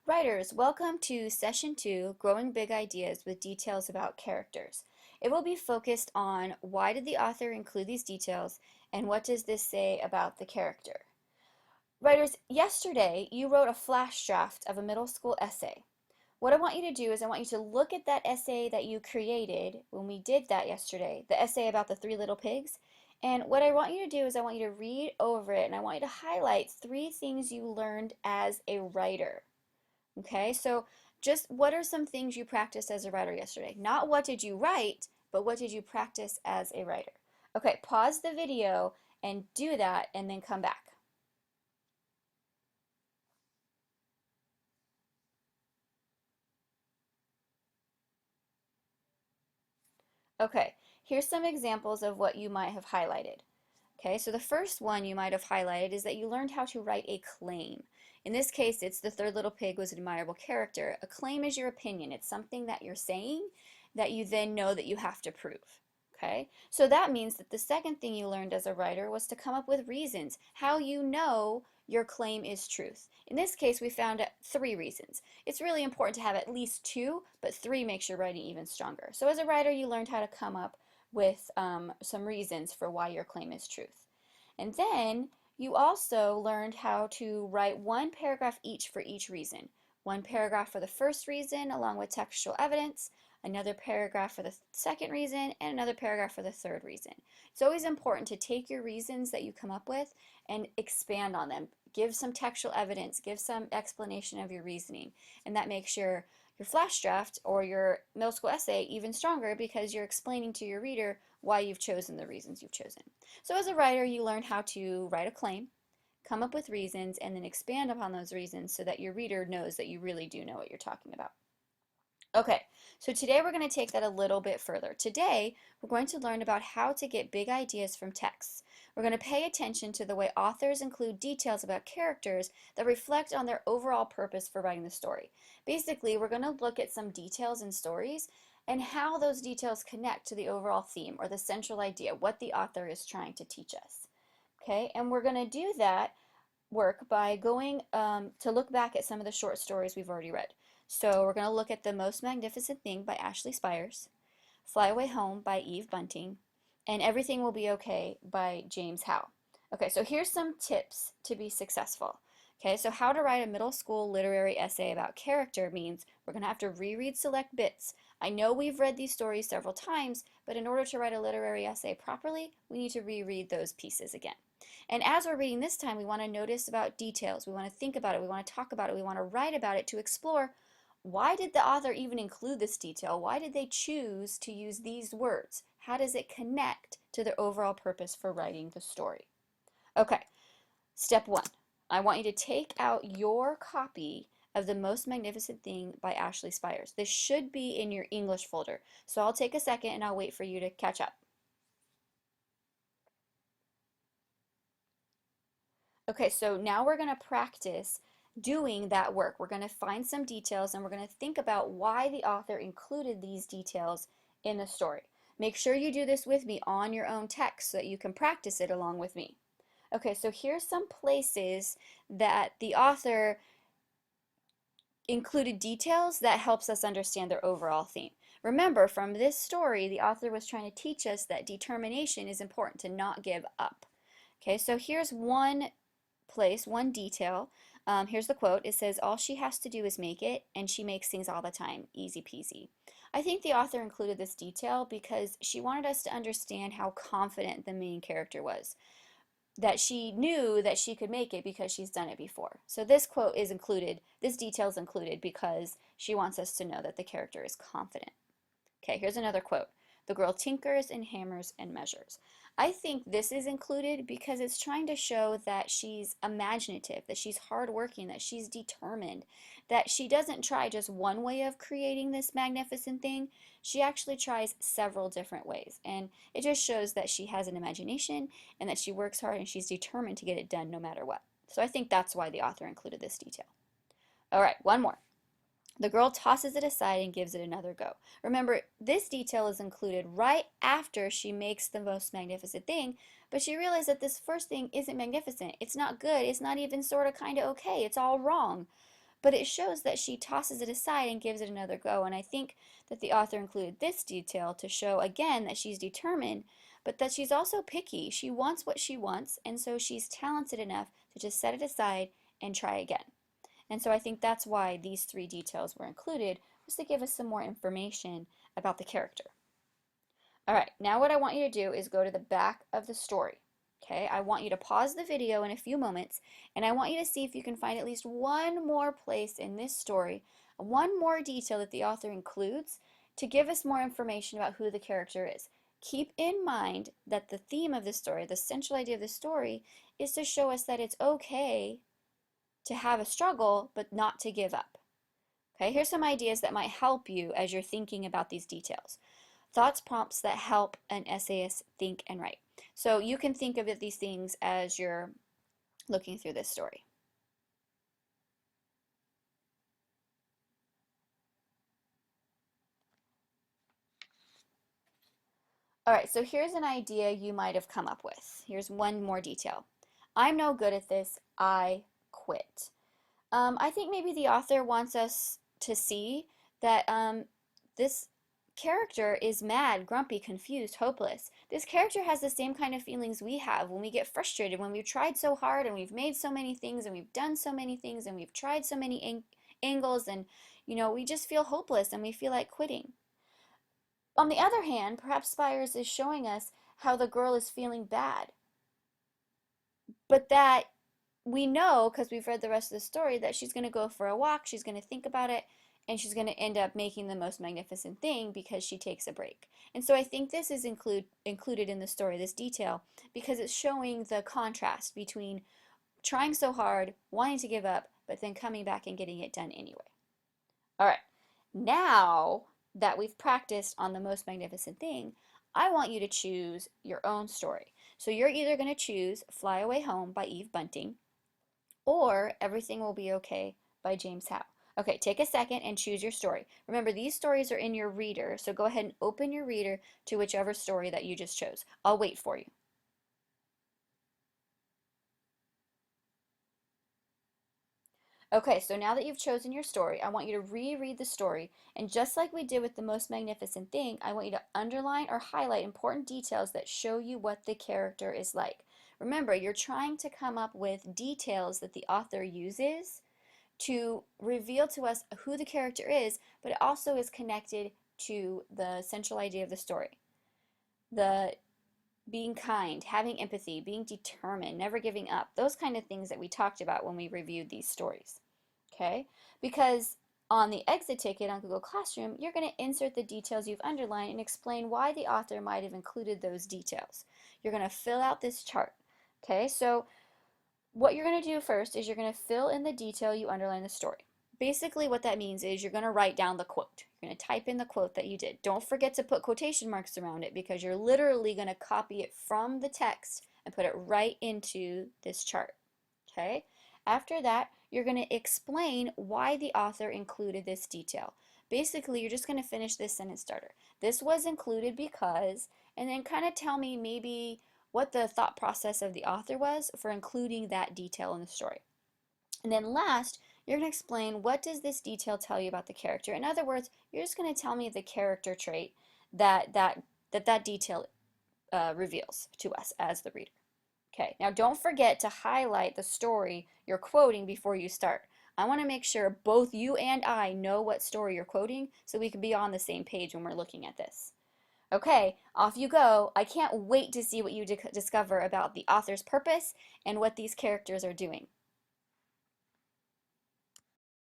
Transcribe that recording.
Writers, welcome to Session 2, Growing Big Ideas with Details About Characters. It will be focused on why did the author include these details and what does this say about the character. Writers, yesterday you wrote a flash draft of a middle school essay. What I want you to do is I want you to look at that essay that you created when we did that yesterday, the essay about the three little pigs. And what I want you to do is I want you to read over it and I want you to highlight three things you learned as a writer. Okay, so just what are some things you practiced as a writer yesterday? Not what did you write, but what did you practice as a writer? Okay, pause the video and do that and then come back. Okay, here's some examples of what you might have highlighted. Okay, so the first one you might have highlighted is that you learned how to write a claim. In this case, it's the third little pig was an admirable character. A claim is your opinion. It's something that you're saying that you then know that you have to prove. Okay, so that means that the second thing you learned as a writer was to come up with reasons, how you know your claim is truth. In this case, we found three reasons. It's really important to have at least two, but three makes your writing even stronger. So as a writer, you learned how to come up with some reasons for why your claim is truth. And then you also learned how to write one paragraph each for each reason. One paragraph for the first reason along with textual evidence, another paragraph for the second reason, and another paragraph for the third reason. It's always important to take your reasons that you come up with and expand on them. Give some textual evidence, give some explanation of your reasoning, and that makes your flash draft or your middle school essay even stronger because you're explaining to your reader why you've chosen the reasons you've chosen. So as a writer, you learn how to write a claim, come up with reasons, and then expand upon those reasons so that your reader knows that you really do know what you're talking about. Okay, so today we're going to take that a little bit further. Today, we're going to learn about how to get big ideas from texts. We're going to pay attention to the way authors include details about characters that reflect on their overall purpose for writing the story. Basically, we're going to look at some details in stories and how those details connect to the overall theme or the central idea, what the author is trying to teach us. Okay, and we're going to do that work by going to look back at some of the short stories we've already read. So we're going to look at The Most Magnificent Thing by Ashley Spires, Fly Away Home by Eve Bunting, and Everything Will Be Okay by James Howe. Okay, so here's some tips to be successful. Okay, so how to write a middle school literary essay about character means we're going to have to reread select bits. I know we've read these stories several times, but in order to write a literary essay properly, we need to reread those pieces again. And as we're reading this time, we want to notice about details. We want to think about it. We want to talk about it. We want to write about it to explore why did the author even include this detail? Why did they choose to use these words? How does it connect to their overall purpose for writing the story? Okay, step one. I want you to take out your copy of The Most Magnificent Thing by Ashley Spires. This should be in your English folder. So I'll take a second and I'll wait for you to catch up. Okay, so now we're going to practice doing that work. We're going to find some details and we're going to think about why the author included these details in the story. Make sure you do this with me on your own text so that you can practice it along with me. Okay, so here's some places that the author included details that helps us understand their overall theme. Remember, from this story, the author was trying to teach us that determination is important to not give up. Okay, so here's one place, one detail. Here's the quote. It says, "All she has to do is make it, and she makes things all the time. Easy peasy." I think the author included this detail because she wanted us to understand how confident the main character was, that she knew that she could make it because she's done it before. So this quote is included, this detail is included because she wants us to know that the character is confident. Okay, here's another quote. "The girl tinkers and hammers and measures." I think this is included because it's trying to show that she's imaginative, that she's hardworking, that she's determined, that she doesn't try just one way of creating this magnificent thing. She actually tries several different ways. And it just shows that she has an imagination and that she works hard and she's determined to get it done no matter what. So I think that's why the author included this detail. All right, one more. "The girl tosses it aside and gives it another go." Remember, this detail is included right after she makes the most magnificent thing, but she realized that this first thing isn't magnificent. It's not good. It's not even sort of kind of okay. It's all wrong. but it shows that she tosses it aside and gives it another go. And I think that the author included this detail to show again that she's determined, but that she's also picky. She wants what she wants, and so she's talented enough to just set it aside and try again. And so I think that's why these three details were included, was to give us some more information about the character. All right, now what I want you to do is go to the back of the story. Okay, I want you to pause the video in a few moments, and I want you to see if you can find at least one more place in this story, one more detail that the author includes to give us more information about who the character is. Keep in mind that the theme of the story, the central idea of the story, is to show us that it's okay to have a struggle, but not to give up. Okay, here's some ideas that might help you as you're thinking about these details. Thoughts prompts that help an essayist think and write. So you can think of these things as you're looking through this story. All right, so here's an idea you might have come up with. Here's one more detail. I'm no good at this. I quit. I think maybe the author wants us to see that this character is mad, grumpy, confused, hopeless. This character has the same kind of feelings we have when we get frustrated, when we've tried so hard and we've made so many things and we've done so many things and we've tried so many angles, and we just feel hopeless and we feel like quitting. On the other hand, perhaps Spires is showing us how the girl is feeling bad, but that we know, because we've read the rest of the story, that she's going to go for a walk, she's going to think about it, and she's going to end up making the most magnificent thing because she takes a break. And so I think this is included in the story, this detail, because it's showing the contrast between trying so hard, wanting to give up, but then coming back and getting it done anyway. All right, now that we've practiced on the most magnificent thing, I want you to choose your own story. So you're either going to choose Fly Away Home by Eve Bunting, or Everything Will Be Okay by James Howe. Okay, take a second and choose your story. Remember, these stories are in your reader, so go ahead and open your reader to whichever story that you just chose. I'll wait for you. Okay, so now that you've chosen your story, I want you to reread the story, and just like we did with The Most Magnificent Thing, I want you to underline or highlight important details that show you what the character is like. Remember, you're trying to come up with details that the author uses to reveal to us who the character is, but it also is connected to the central idea of the story. The being kind, having empathy, being determined, never giving up, those kind of things that we talked about when we reviewed these stories. Okay? Because on the exit ticket on Google Classroom, you're going to insert the details you've underlined and explain why the author might have included those details. You're going to fill out this chart. Okay? So what you're going to do first is you're going to fill in the detail you underline in the story. Basically what that means is you're going to write down the quote. You're going to type in the quote that you did. Don't forget to put quotation marks around it, because you're literally going to copy it from the text and put it right into this chart. Okay? After that, you're going to explain why the author included this detail. Basically, you're just going to finish this sentence starter. This was included because, and then kind of tell me maybe what the thought process of the author was for including that detail in the story. And then last, you're going to explain, what does this detail tell you about the character? In other words, you're just going to tell me the character trait that detail reveals to us as the reader. Okay, now don't forget to highlight the story you're quoting before you start. I want to make sure both you and I know what story you're quoting so we can be on the same page when we're looking at this. Okay, off you go. I can't wait to see what you discover about the author's purpose and what these characters are doing.